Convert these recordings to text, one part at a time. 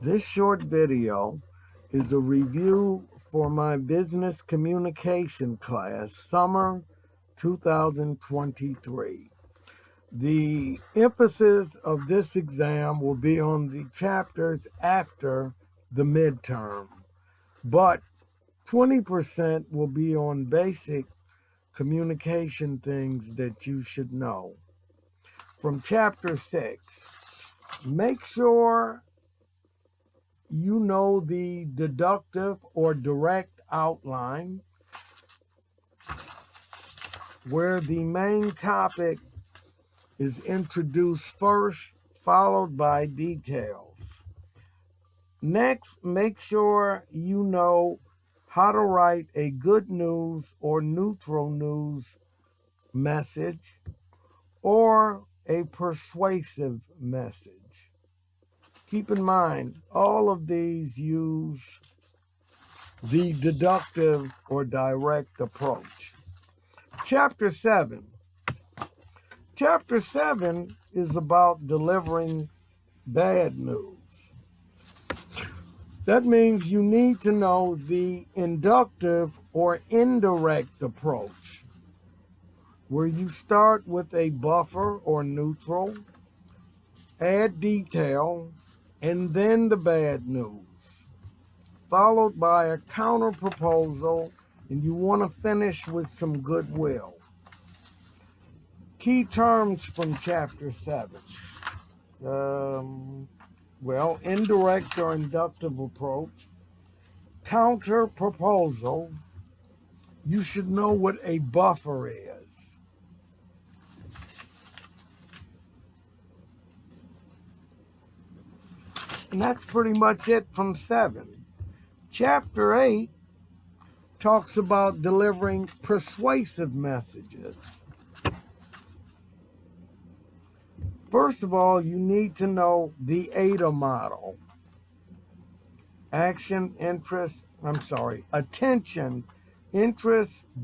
This short video is a review for my business communication class, summer 2023. The emphasis of this exam will be on the chapters after the midterm, but 20% will be on basic communication things that you should know. From chapter 6, make sure you know the deductive or direct outline, where the main topic is introduced first, followed by details. Next, make sure you know how to write a good news or neutral news message or a persuasive message. Keep in mind, all of these use the deductive or direct approach. Chapter 7. Chapter 7 is about delivering bad news. That means you need to know the inductive or indirect approach, where you start with a buffer or neutral, add detail, and then the bad news, followed by a counter proposal, and you want to finish with some goodwill. Key terms from chapter 7. Indirect or inductive approach, counter proposal. You should know what a buffer is. And that's pretty much it from 7. Chapter 8 talks about delivering persuasive messages. First of all, you need to know the AIDA model. Attention, interest,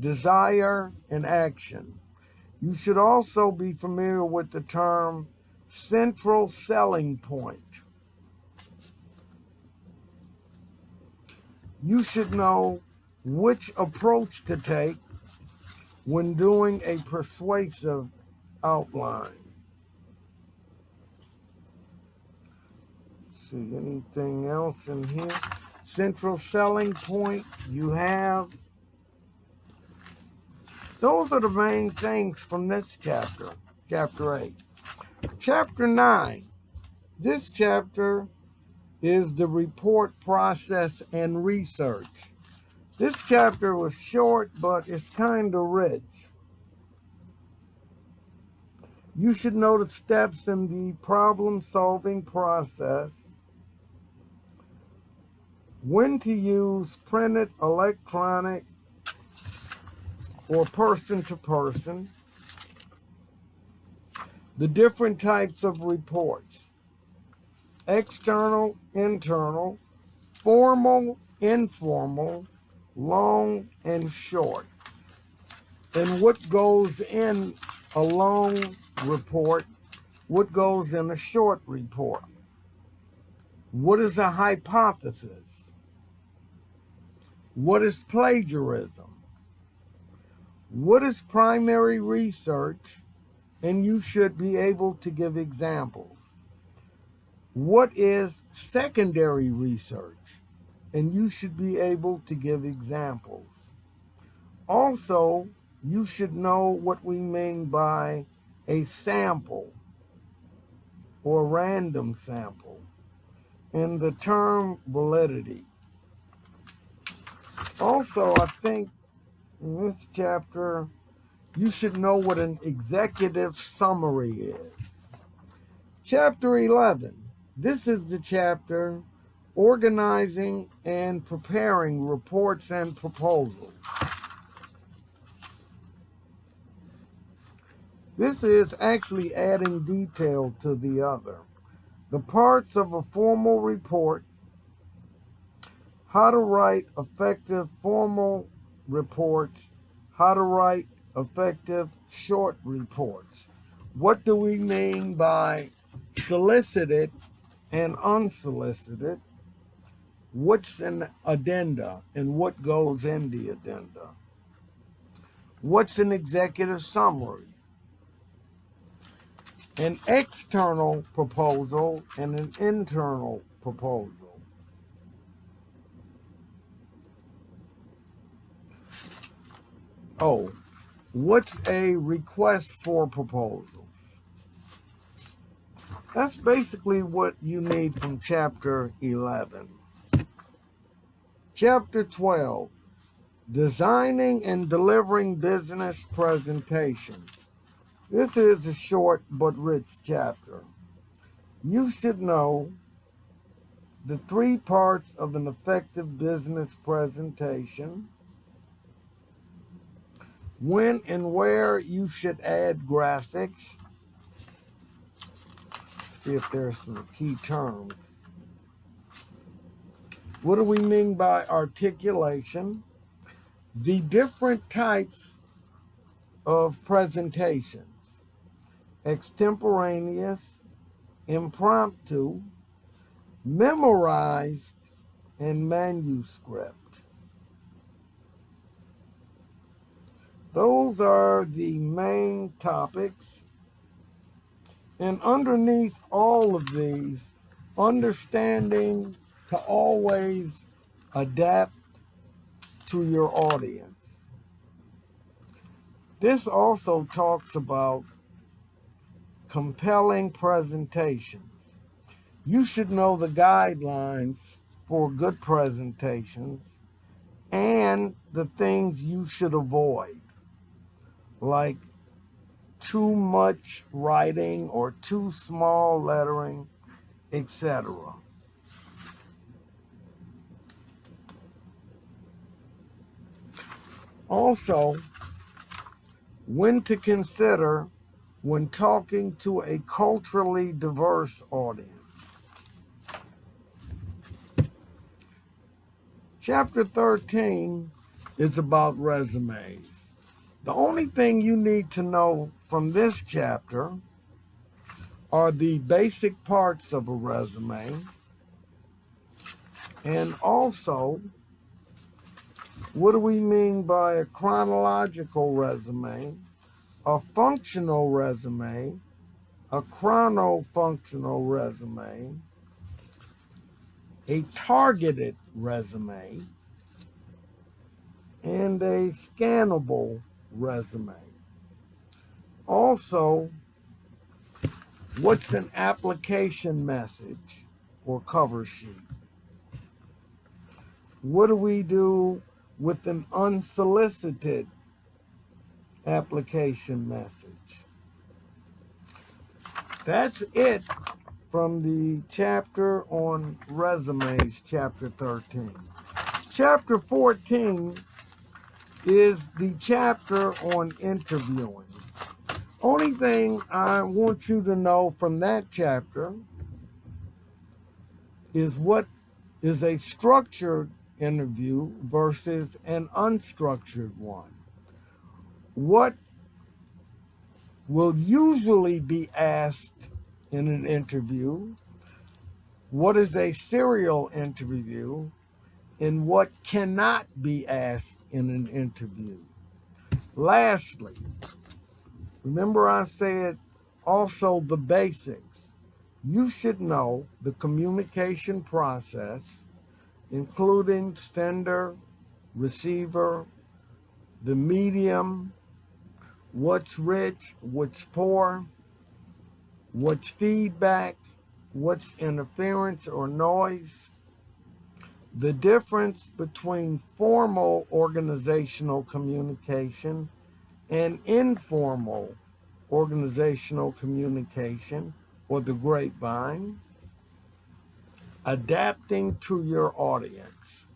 desire, and action. You should also be familiar with the term central selling point. You should know which approach to take when doing a persuasive outline. See anything else in here? Central selling point, you have. Those are the main things from this chapter, chapter 8. Chapter 9. This chapter is the report process and research. This chapter was short, but it's kind of rich. You should know the steps in the problem-solving process, when to use printed, electronic, or person-to-person, the different types of reports, external, internal, formal, informal, long, and short, and what goes in a long report, what goes in a short report. What is a hypothesis? What is plagiarism? What is primary research? And you should be able to give examples. What is secondary research? And you should be able to give examples. Also, you should know what we mean by a sample or random sample, and the term validity. Also, I think in this chapter, you should know what an executive summary is. Chapter 11. This is the chapter organizing and preparing reports and proposals. This is actually adding detail to the other. The parts of a formal report, how to write effective formal reports, how to write effective short reports. What do we mean by solicited and unsolicited? What's an addenda and what goes in the addenda? What's an executive summary? An external proposal and an internal proposal. Oh, what's a request for proposal? That's basically what you need from chapter 11. Chapter 12, designing and delivering business presentations. This is a short but rich chapter. You should know the three parts of an effective business presentation, when and where you should add graphics. See if there's some key terms. What do we mean by articulation? The different types of presentations: extemporaneous, impromptu, memorized, and manuscript. Those are the main topics. And underneath all of these, understanding to always adapt to your audience. This also talks about compelling presentations. You should know the guidelines for good presentations and the things you should avoid, like too much writing or too small lettering, etc. Also, when to consider when talking to a culturally diverse audience. Chapter 13 is about resumes. The only thing you need to know from this chapter are the basic parts of a resume, and also what do we mean by a chronological resume, a functional resume, a chrono-functional resume, a targeted resume, and a scannable resume. Also, what's an application message or cover sheet? What do we do with an unsolicited application message? That's it from the chapter on resumes, chapter 13. Chapter 14 is the chapter on interviewing. Only thing I want you to know from that chapter is what is a structured interview versus an unstructured one. What will usually be asked in an interview, what is a serial interview, and what cannot be asked in an interview. Lastly, remember I said also the basics. You should know the communication process, including sender, receiver, the medium, what's rich, what's poor, what's feedback, what's interference or noise, the difference between formal organizational communication and informal organizational communication or the grapevine, adapting to your audience,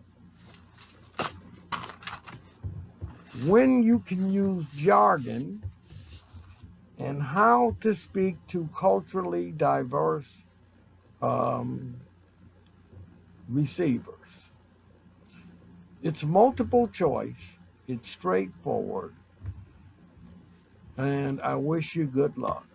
when you can use jargon, and how to speak to culturally diverse receivers. It's multiple choice, it's straightforward, and I wish you good luck.